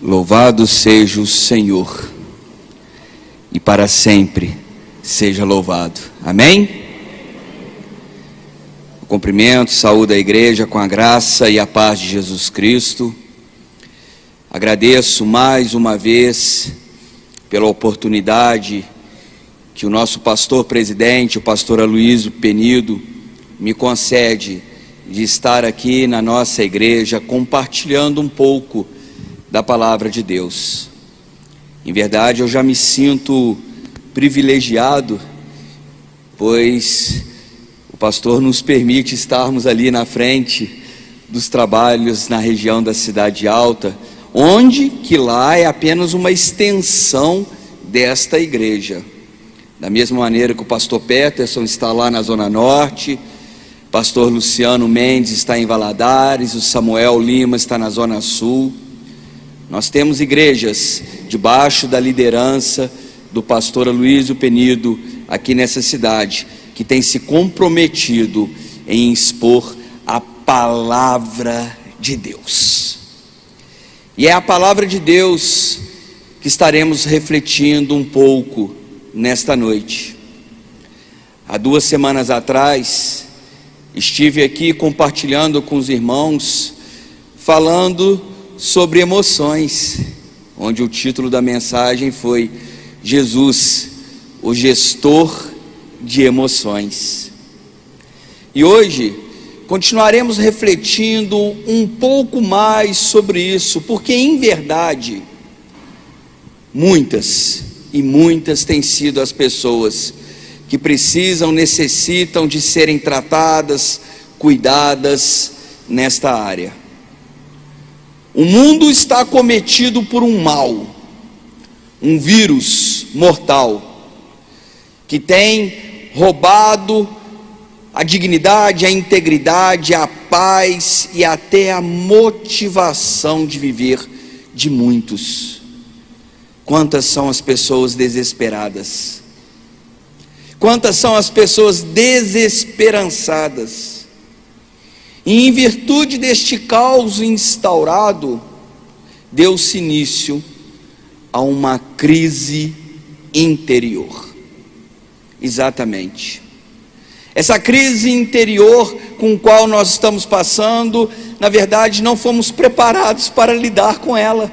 Louvado seja o Senhor, e para sempre seja louvado. Amém? O cumprimento, saúde a igreja com a graça e a paz de Jesus Cristo. Agradeço mais uma vez pela oportunidade que o nosso pastor presidente, o pastor Aloysio Penido, me concede de estar aqui na nossa igreja compartilhando um pouco da palavra de Deus. Em verdade, eu já me sinto privilegiado, pois o pastor nos permite estarmos ali na frente dos trabalhos na região da Cidade Alta, onde que lá é apenas uma extensão desta igreja. Da mesma maneira que o pastor Peterson está lá na Zona Norte, o pastor Luciano Mendes está em Valadares, o Samuel Lima está na Zona Sul. Nós temos igrejas debaixo da liderança do pastor Aloysio Penido aqui nessa cidade, que tem se comprometido em expor a palavra de Deus. E é a palavra de Deus que estaremos refletindo um pouco nesta noite. Há 2 semanas atrás, estive aqui compartilhando com os irmãos, falando sobre emoções, onde o título da mensagem foi Jesus, o gestor de emoções. E hoje continuaremos refletindo um pouco mais sobre isso, porque em verdade muitas têm sido as pessoas que precisam, necessitam de serem tratadas, cuidadas nesta área. O mundo está acometido por um mal, um vírus mortal, que tem roubado a dignidade, a integridade, a paz e até a motivação de viver de muitos. Quantas são as pessoas desesperadas? Quantas são as pessoas desesperançadas? E em virtude deste caos instaurado, deu-se início a uma crise interior. Exatamente. Essa crise interior com a qual nós estamos passando, na verdade, não fomos preparados para lidar com ela.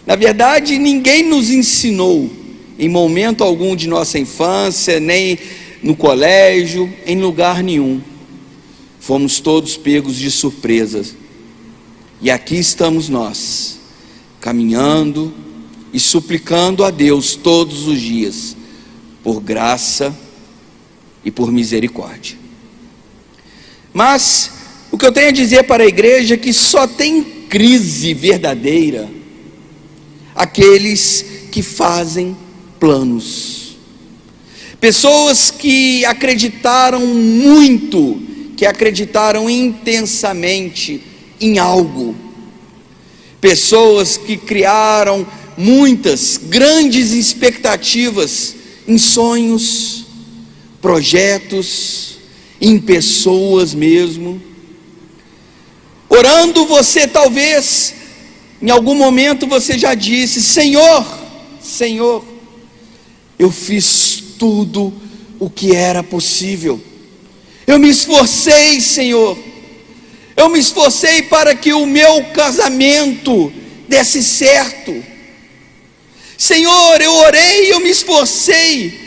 Na verdade, ninguém nos ensinou, em momento algum de nossa infância, nem no colégio, em lugar nenhum. Fomos todos pegos de surpresas, e aqui estamos nós, caminhando e suplicando a Deus todos os dias, por graça e por misericórdia. Mas, o que eu tenho a dizer para a igreja é que só tem crise verdadeira aqueles que fazem planos. Pessoas que acreditaram muito, que acreditaram intensamente em algo. Pessoas que criaram muitas grandes expectativas em sonhos, projetos, em pessoas mesmo. Orando, você talvez, em algum momento você já disse: Senhor, Senhor, eu fiz tudo o que era possível. Eu me esforcei, Senhor. Eu me esforcei para que o meu casamento desse certo. Senhor, eu orei, eu me esforcei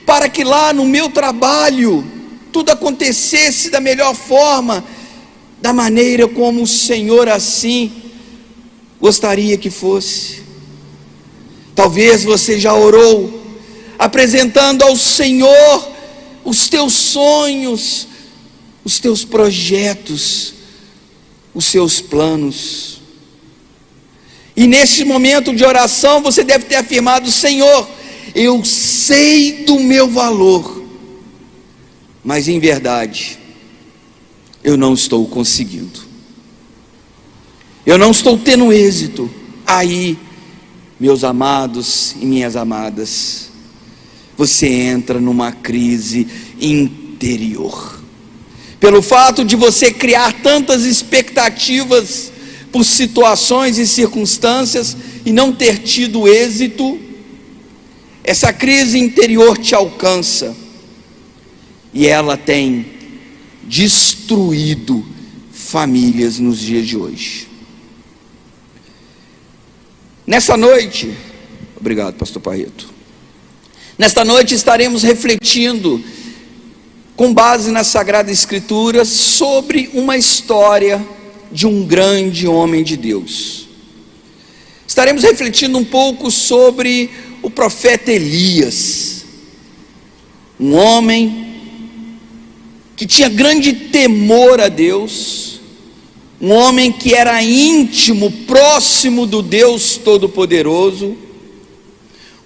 para que lá no meu trabalho tudo acontecesse da melhor forma, da maneira como o Senhor assim gostaria que fosse. Talvez você já orou, apresentando ao Senhor os teus sonhos, os teus projetos, os seus planos. E nesse momento de oração você deve ter afirmado: Senhor, eu sei do meu valor, mas em verdade eu não estou conseguindo, eu não estou tendo êxito. Aí, meus amados e minhas amadas, você entra numa crise interior, pelo fato de você criar tantas expectativas por situações e circunstâncias e não ter tido êxito, essa crise interior te alcança e ela tem destruído famílias nos dias de hoje. Nessa noite, obrigado, pastor Parreto. Nesta noite estaremos refletindo, com base na Sagrada Escritura, sobre uma história de um grande homem de Deus. Estaremos refletindo um pouco sobre o profeta Elias, um homem que tinha grande temor a Deus, um homem que era íntimo, próximo do Deus Todo-Poderoso,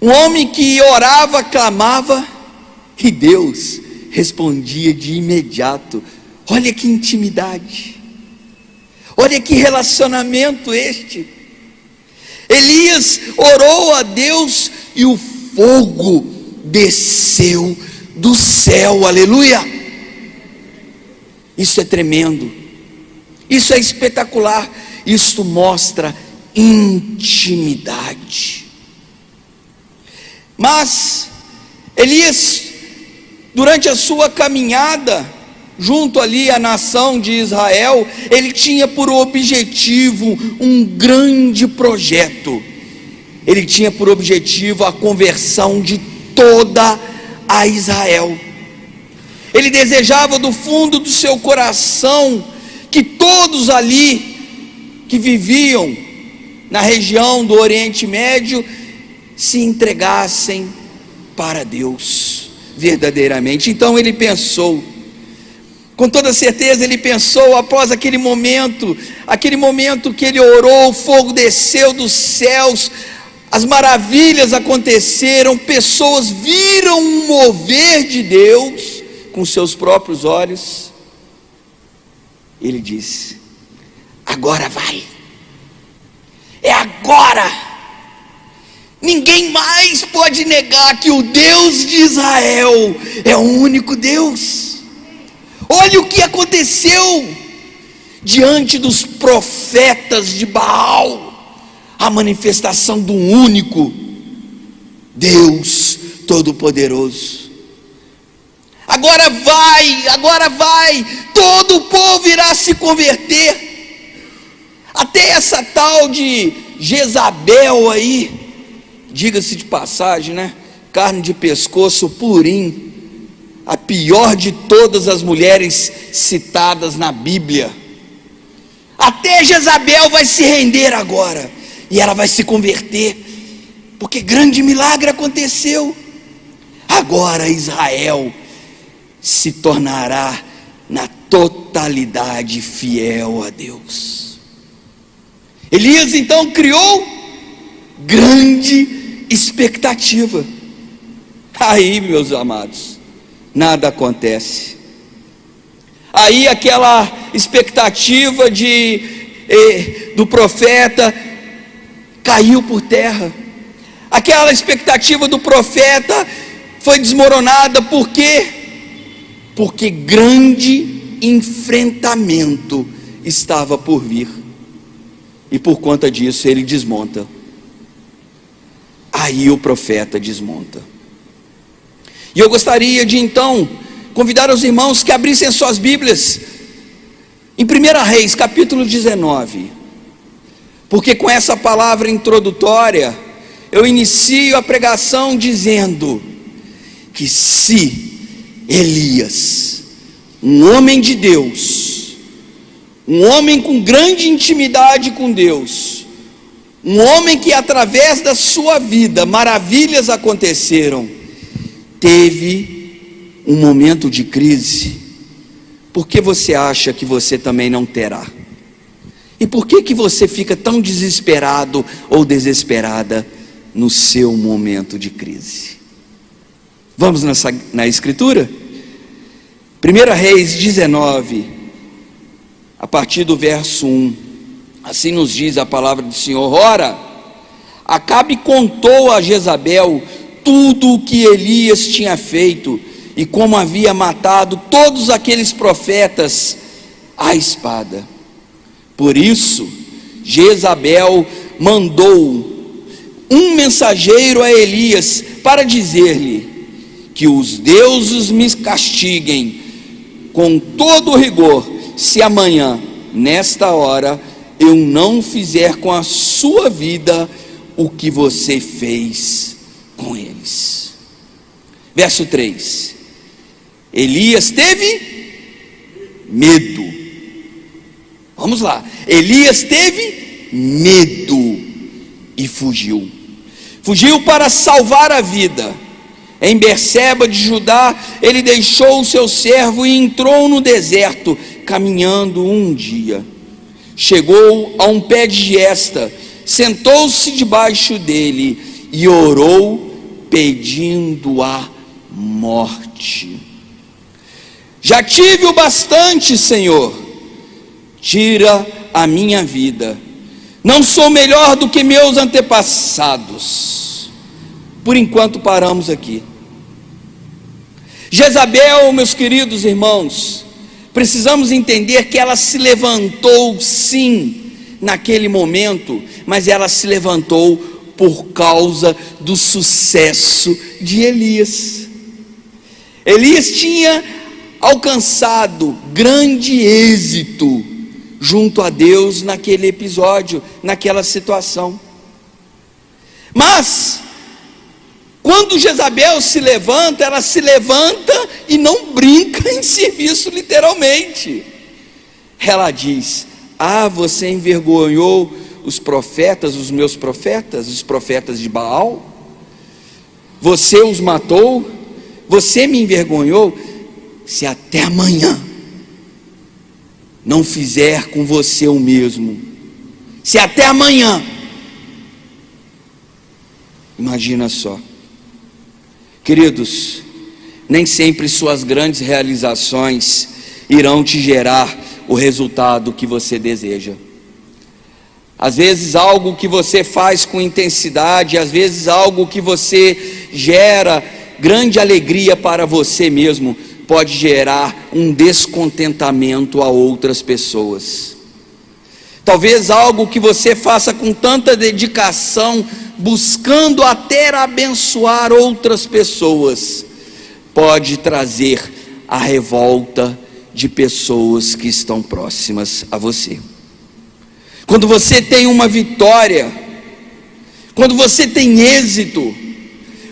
um homem que orava, clamava, e Deus respondia de imediato. Olha que intimidade, olha que relacionamento este. Elias orou a Deus e o fogo desceu do céu, aleluia. Isso é tremendo, isso é espetacular, isso mostra intimidade. Mas Elias, durante a sua caminhada junto ali à nação de Israel, ele tinha por objetivo um grande projeto. Ele tinha por objetivo a conversão de toda a Israel. Ele desejava do fundo do seu coração que todos ali que viviam na região do Oriente Médio se entregassem para Deus verdadeiramente. Então ele pensou, com toda certeza ele pensou, após aquele momento que ele orou, o fogo desceu dos céus, as maravilhas aconteceram, pessoas viram um mover de Deus com seus próprios olhos. Ele disse: agora vai, é agora. Ninguém mais pode negar que o Deus de Israel é o único Deus. Olha o que aconteceu diante dos profetas de Baal, a manifestação do único Deus Todo-Poderoso. Agora vai, todo o povo irá se converter. Até essa tal de Jezabel aí, diga-se de passagem, né? Carne de pescoço, purim, a pior de todas as mulheres citadas na Bíblia. Até Jezabel vai se render agora, e ela vai se converter, porque grande milagre aconteceu. Agora Israel se tornará na totalidade fiel a Deus. Elias então criou grande expectativa. Aí, meus amados, nada acontece. Aí aquela expectativa do profeta caiu por terra. Aquela expectativa do profeta foi desmoronada. Por quê? Porque grande enfrentamento estava por vir, e por conta disso ele desmonta. Aí o profeta desmonta. E eu gostaria de então convidar os irmãos que abrissem as suas Bíblias em 1 Reis, capítulo 19, porque com essa palavra introdutória eu inicio a pregação dizendo que se Elias, um homem de Deus, um homem com grande intimidade com Deus, um homem que através da sua vida maravilhas aconteceram, teve um momento de crise, por que você acha que você também não terá? E por que você fica tão desesperado ou desesperada no seu momento de crise? Vamos na Escritura? 1 Reis 19, a partir do verso 1, assim nos diz a palavra do Senhor. Ora, Acabe contou a Jezabel tudo o que Elias tinha feito, e como havia matado todos aqueles profetas à espada. Por isso Jezabel mandou um mensageiro a Elias para dizer-lhe que os deuses me castiguem com todo rigor, se amanhã, nesta hora, eu não fizer com a sua vida o que você fez com eles. Verso 3: Elias teve medo. Vamos lá. Elias teve medo e fugiu. Fugiu para salvar a vida. Em Berseba de Judá, ele deixou o seu servo e entrou no deserto, caminhando um dia. Chegou a um pé de giesta, sentou-se debaixo dele e orou, pedindo a morte. Já tive o bastante, Senhor, tira a minha vida. Não sou melhor do que meus antepassados. Por enquanto paramos aqui. Jezabel, meus queridos irmãos, precisamos entender que ela se levantou sim, naquele momento, mas ela se levantou por causa do sucesso de Elias. Elias tinha alcançado grande êxito junto a Deus naquele episódio, naquela situação. Mas quando Jezabel se levanta, ela se levanta e não brinca em serviço literalmente. Ela diz: você envergonhou os profetas, os meus profetas, os profetas de Baal? Você os matou? Você me envergonhou? Se até amanhã não fizer com você o mesmo, se até amanhã, imagina só. Queridos, nem sempre suas grandes realizações irão te gerar o resultado que você deseja. Às vezes algo que você faz com intensidade, às vezes algo que você gera grande alegria para você mesmo, pode gerar um descontentamento a outras pessoas. Talvez algo que você faça com tanta dedicação, buscando até abençoar outras pessoas, pode trazer a revolta de pessoas que estão próximas a você. Quando você tem uma vitória, quando você tem êxito,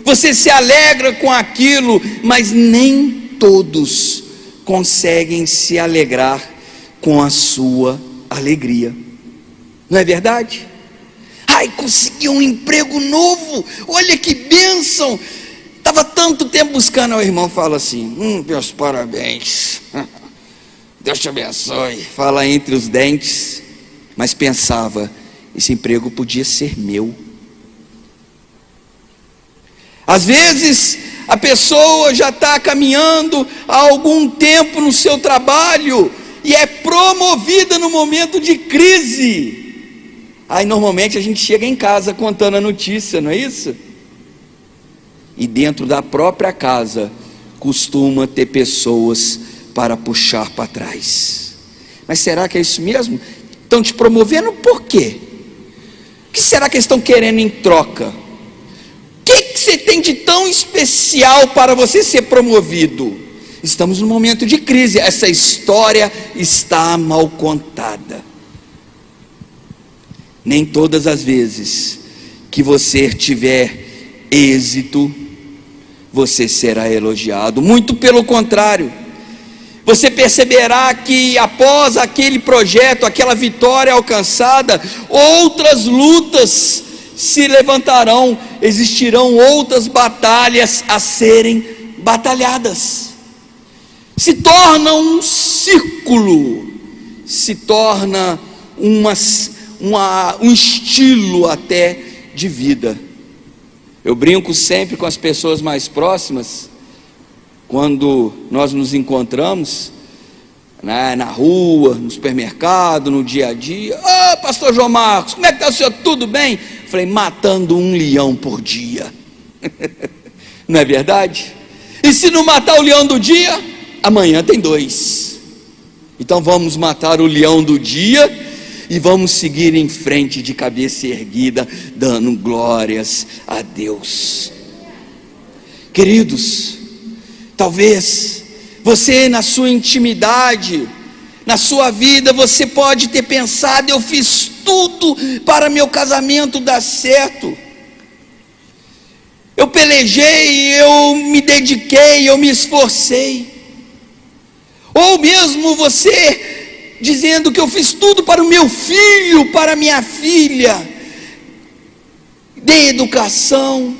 você se alegra com aquilo, mas nem todos conseguem se alegrar com a sua alegria. Não é verdade? Consegui um emprego novo, olha que bênção. Estava tanto tempo buscando. O irmão fala assim: meus parabéns, Deus te abençoe. Fala entre os dentes, mas pensava: esse emprego podia ser meu. Às vezes a pessoa já está caminhando há algum tempo no seu trabalho e é promovida no momento de crise. Aí normalmente a gente chega em casa contando a notícia, não é isso? E dentro da própria casa costuma ter pessoas para puxar para trás. Mas será que é isso mesmo? Estão te promovendo por quê? O que será que eles estão querendo em troca? O que você tem de tão especial para você ser promovido? Estamos num momento de crise, essa história está mal contada. Nem todas as vezes que você tiver êxito, você será elogiado. Muito pelo contrário. Você perceberá que após aquele projeto, aquela vitória alcançada, outras lutas se levantarão, existirão outras batalhas a serem batalhadas. Se torna um círculo, se torna um estilo até de vida. Eu brinco sempre com as pessoas mais próximas, quando nós nos encontramos, né, na rua, no supermercado, no dia a dia. Pastor João Marcos, como é que está o senhor? Tudo bem? Falei: matando um leão por dia. Não é verdade? E se não matar o leão do dia, amanhã tem 2. Então vamos matar o leão do dia e vamos seguir em frente de cabeça erguida, dando glórias a Deus. Queridos, talvez você na sua intimidade, na sua vida, você pode ter pensado: eu fiz tudo para meu casamento dar certo, eu pelejei, eu me dediquei, eu me esforcei. Ou mesmo você dizendo que eu fiz tudo para o meu filho, para a minha filha, dei educação,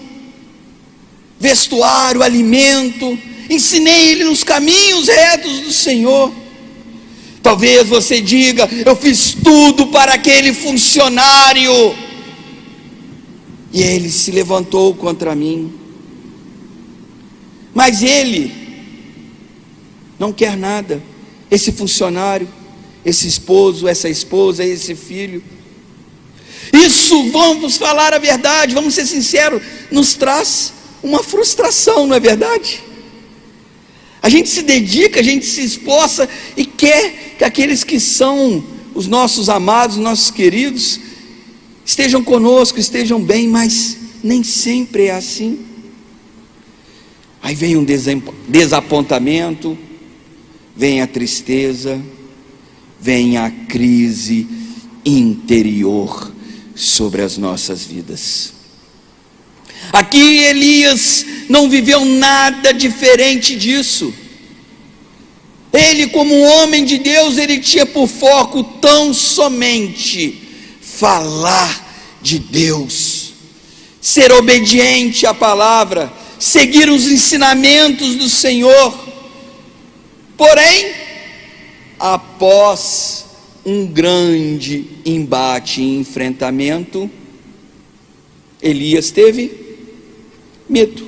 vestuário, alimento, ensinei ele nos caminhos retos do Senhor. Talvez você diga: eu fiz tudo para aquele funcionário, e ele se levantou contra mim, mas ele não quer nada, esse funcionário, esse esposo, essa esposa, esse filho. Isso, vamos falar a verdade, vamos ser sinceros, nos traz uma frustração, não é verdade? A gente se dedica, a gente se esforça e quer que aqueles que são os nossos amados, nossos queridos, estejam conosco, estejam bem, mas nem sempre é assim. Aí vem um desapontamento, vem a tristeza, vem a crise interior sobre as nossas vidas. Aqui Elias não viveu nada diferente disso. Ele, como um homem de Deus, ele tinha por foco tão somente falar de Deus, ser obediente à palavra, seguir os ensinamentos do Senhor. Porém, após um grande embate e enfrentamento, Elias teve medo.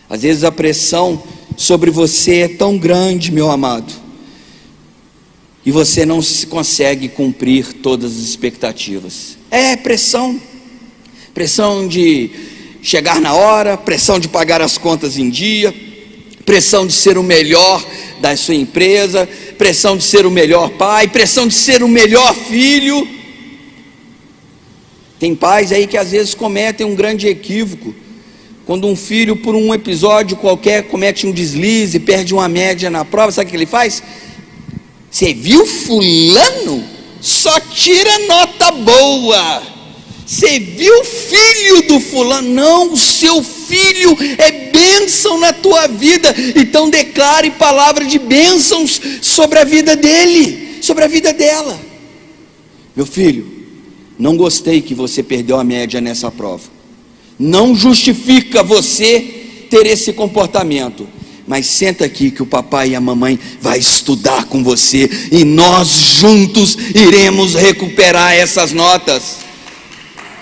Às vezes a pressão sobre você é tão grande, meu amado, e você não consegue cumprir todas as expectativas. É pressão de chegar na hora, pressão de pagar as contas em dia, pressão de ser o melhor da sua empresa, pressão de ser o melhor pai, pressão de ser o melhor filho. Tem pais aí que às vezes cometem um grande equívoco, quando um filho, por um episódio qualquer, comete um deslize, perde uma média na prova, sabe o que ele faz? Você viu fulano? Só tira nota boa. Você viu o filho do fulano? Não, o seu filho é bênção na tua vida. Então declare palavra de bênçãos sobre a vida dele, sobre a vida dela. Meu filho, não gostei que você perdeu a média nessa prova. Não justifica você ter esse comportamento, mas senta aqui que o papai e a mamãe vai estudar com você e nós juntos iremos recuperar essas notas.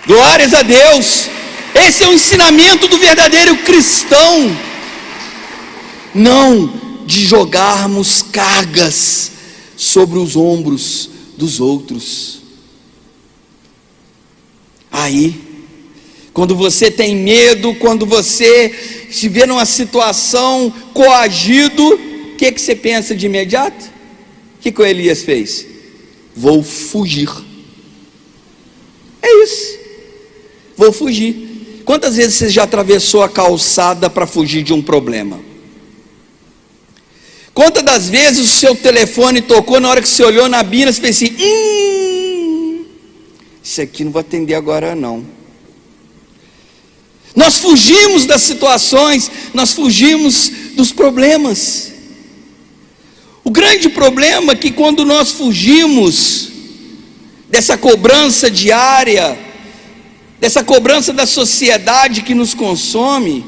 Glórias a Deus. Esse é o ensinamento do verdadeiro cristão, não de jogarmos cargas sobre os ombros dos outros. Aí, quando você tem medo, quando você se vê numa situação coagido, o que você pensa de imediato? O que o Elias fez? Vou fugir. É isso. Vou fugir. Quantas vezes você já atravessou a calçada para fugir de um problema? Quantas das vezes o seu telefone tocou, na hora que você olhou na bina, você fez assim: isso aqui não vou atender agora não. Nós fugimos das situações, nós fugimos dos problemas. O grande problema é que quando nós fugimos dessa cobrança diária, dessa cobrança da sociedade que nos consome,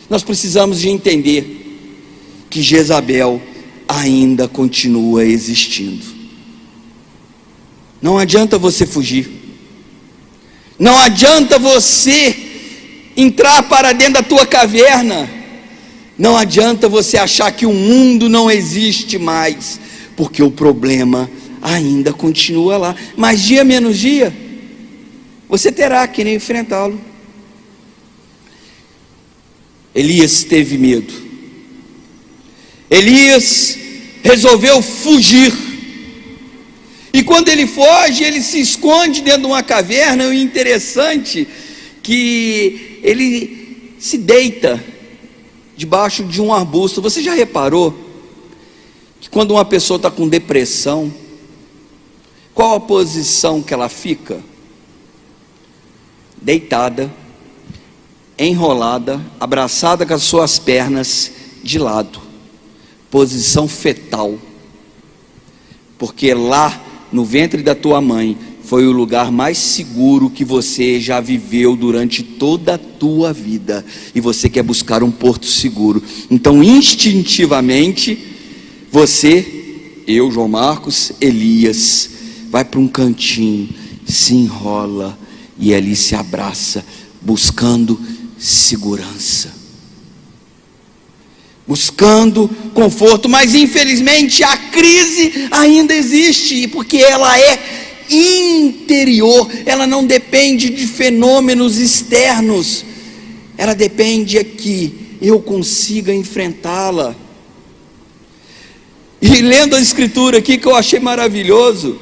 nós precisamos de entender que Jezabel ainda continua existindo. Não adianta você fugir, não adianta você entrar para dentro da tua caverna, não adianta você achar que o mundo não existe mais, porque o problema ainda continua lá, mas dia menos dia, você terá que enfrentá-lo. Elias teve medo, Elias resolveu fugir. E quando ele foge, ele se esconde dentro de uma caverna. E o interessante que ele se deita debaixo de um arbusto. Você já reparou que quando uma pessoa está com depressão, qual a posição que ela fica? Deitada, enrolada, abraçada com as suas pernas de lado, posição fetal, porque lá no ventre da tua mãe foi o lugar mais seguro que você já viveu durante toda a tua vida, e você quer buscar um porto seguro. Então instintivamente você, eu, João Marcos, Elias, vai para um cantinho, se enrola e ali se abraça, buscando segurança, buscando conforto. Mas infelizmente a crise ainda existe, porque ela é interior, ela não depende de fenômenos externos, ela depende que eu consiga enfrentá-la. E lendo a escritura aqui, que eu achei maravilhoso,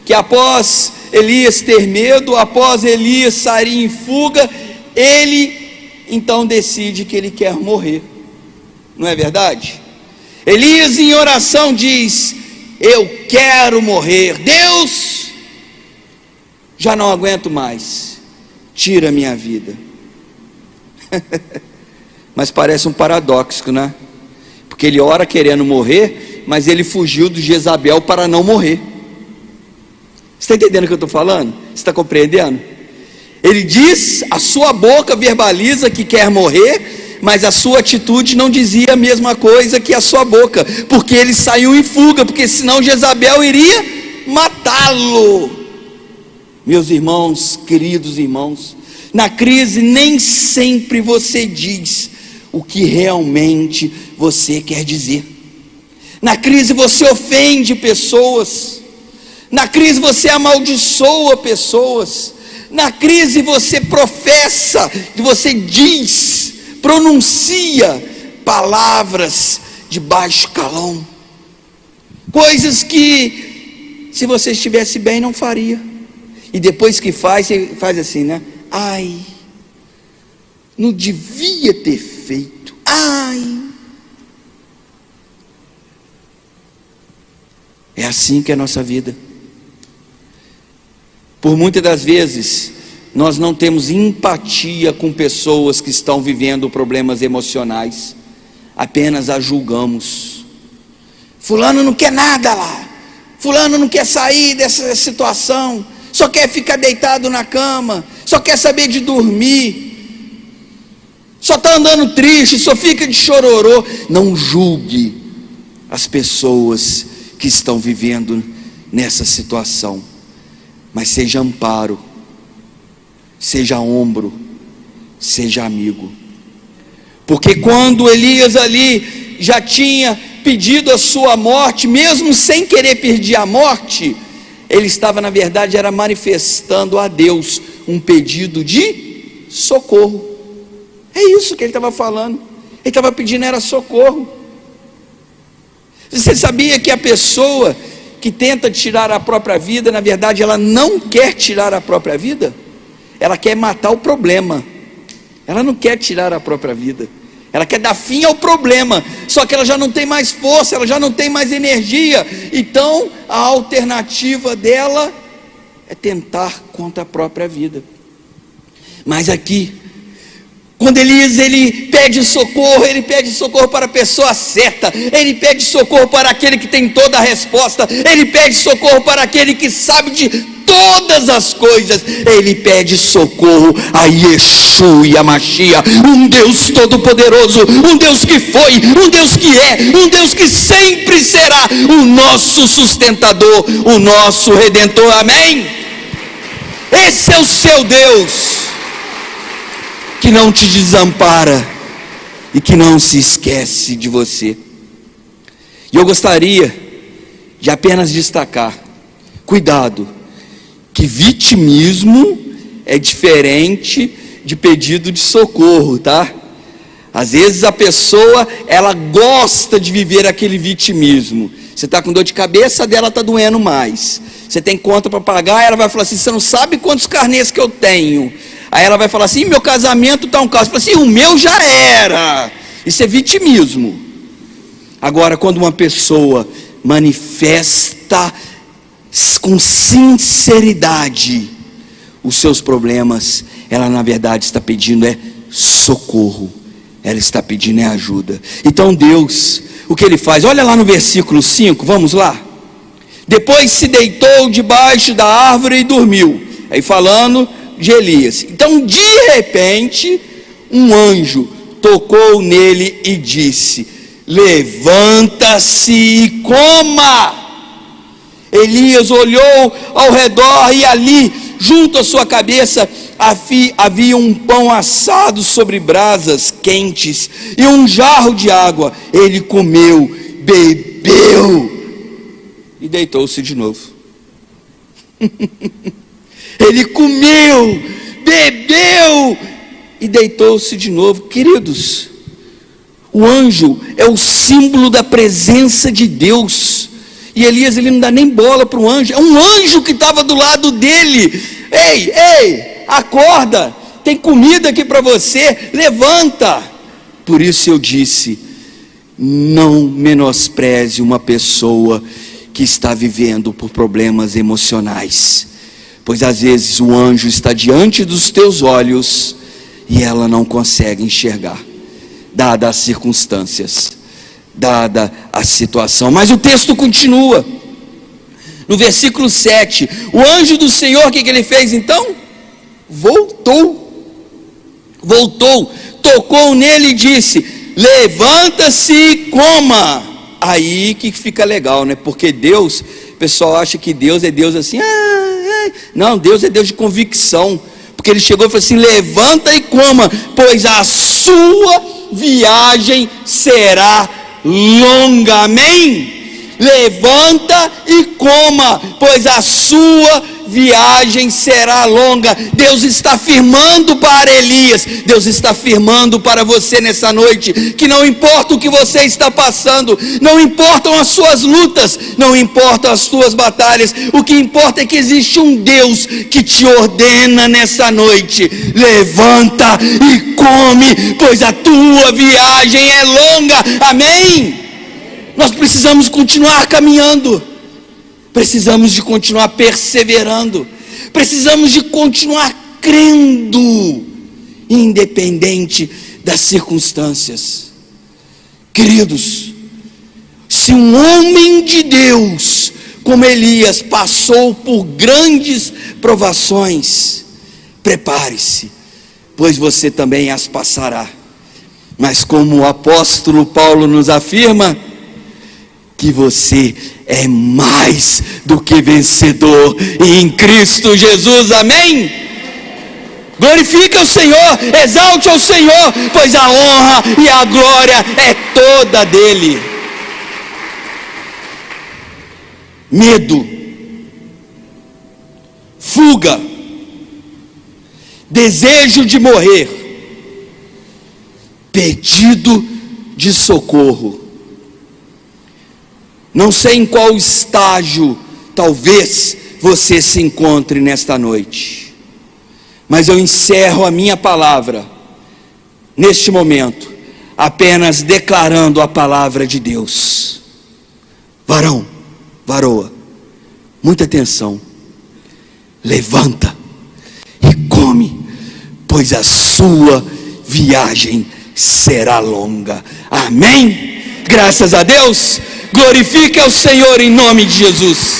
que após Elias ter medo, após Elias sair em fuga, ele então decide que ele quer morrer, não é verdade? Elias em oração diz: eu quero morrer, Deus, já não aguento mais, tira a minha vida. Mas parece um paradoxo, né? Porque ele ora querendo morrer, mas ele fugiu de Jezabel para não morrer. Você está entendendo o que eu estou falando? Você está compreendendo? Ele diz, a sua boca verbaliza que quer morrer, mas a sua atitude não dizia a mesma coisa que a sua boca, porque ele saiu em fuga, porque senão Jezabel iria matá-lo. Meus irmãos, queridos irmãos, na crise nem sempre você diz o que realmente você quer dizer. Na crise você ofende pessoas, na crise você amaldiçoa pessoas, na crise você professa, você diz, pronuncia palavras de baixo calão, coisas que se você estivesse bem não faria, e depois que faz, você faz assim, né? Ai, não devia ter feito, ai. É assim que é a nossa vida. Por muitas das vezes, nós não temos empatia com pessoas que estão vivendo problemas emocionais, apenas a julgamos. Fulano não quer nada lá, fulano não quer sair dessa situação, só quer ficar deitado na cama, só quer saber de dormir, só está andando triste, só fica de chororô. Não julgue as pessoas que estão vivendo nessa situação, mas seja amparo, seja ombro, seja amigo. Porque quando Elias ali já tinha pedido a sua morte, mesmo sem querer pedir a morte, ele estava na verdade era manifestando a Deus um pedido de socorro. É isso que ele estava falando, ele estava pedindo era socorro. Você sabia que a pessoa que tenta tirar a própria vida, na verdade ela não quer tirar a própria vida, ela quer matar o problema, ela não quer tirar a própria vida, ela quer dar fim ao problema, só que ela já não tem mais força, ela já não tem mais energia, então a alternativa dela é tentar contra a própria vida. Mas aqui, quando Elias ele pede socorro para a pessoa certa, ele pede socorro para aquele que tem toda a resposta, ele pede socorro para aquele que sabe de todas as coisas, ele pede socorro a Yeshua e a Mashiach, um Deus todo-poderoso, um Deus que foi, um Deus que é, um Deus que sempre será o nosso sustentador, o nosso Redentor, amém? Esse é o seu Deus, que não te desampara e que não se esquece de você. E eu gostaria de apenas destacar, cuidado, que vitimismo é diferente de pedido de socorro, tá? Às vezes a pessoa, ela gosta de viver aquele vitimismo. Você está com dor de cabeça, a dela está doendo mais. Você tem conta para pagar, ela vai falar assim: você não sabe quantos carnês que eu tenho. Aí ela vai falar assim: meu casamento está um caos. Você fala assim: o meu já era. Isso é vitimismo. Agora, quando uma pessoa manifesta com sinceridade os seus problemas, ela na verdade está pedindo socorro, ela está pedindo ajuda. Então Deus, o que Ele faz? Olha lá no versículo 5, vamos lá. Depois se deitou debaixo da árvore e dormiu. Aí falando de Elias. Então de repente um anjo tocou nele e disse: levanta-se e coma. Elias olhou ao redor e ali, junto à sua cabeça, havia um pão assado sobre brasas quentes e um jarro de água. Ele comeu, bebeu e deitou-se de novo. Ele comeu, bebeu e deitou-se de novo. Queridos, o anjo é o símbolo da presença de Deus. E Elias, ele não dá nem bola para o anjo. É um anjo que estava do lado dele. Ei, acorda, tem comida aqui para você, levanta. Por isso eu disse: não menospreze uma pessoa que está vivendo por problemas emocionais, pois às vezes o anjo está diante dos teus olhos e ela não consegue enxergar, dadas as circunstâncias, dada a situação. Mas o texto continua, no versículo 7, o anjo do Senhor, o que ele fez então? Voltou, tocou nele e disse: levanta-se e coma. Aí que fica legal, né? Porque Deus, o pessoal acha que Deus é Deus assim, não, Deus é Deus de convicção, porque Ele chegou e falou assim: levanta e coma, pois a sua viagem será longa. Amém? Levanta e coma, pois a sua viagem será longa. Deus está afirmando para Elias, Deus está afirmando para você nessa noite, que não importa o que você está passando, não importam as suas lutas, não importam as suas batalhas, o que importa é que existe um Deus que te ordena nessa noite: levanta e come, pois a tua viagem é longa. Amém? Nós precisamos continuar caminhando, precisamos de continuar perseverando, precisamos de continuar crendo, independente das circunstâncias. Queridos, se um homem de Deus como Elias passou por grandes provações, prepare-se, pois você também as passará. Mas como o apóstolo Paulo nos afirma, que você é mais do que vencedor em Cristo Jesus. Amém? Glorifica o Senhor, exalte ao Senhor, pois a honra e a glória é toda dele. Medo, fuga, desejo de morrer, pedido de socorro. Não sei em qual estágio talvez você se encontre nesta noite, mas eu encerro a minha palavra neste momento apenas declarando a palavra de Deus. Varão, varoa, muita atenção, levanta e come, pois a sua viagem será longa. Amém? Graças a Deus. Glorifique ao Senhor em nome de Jesus.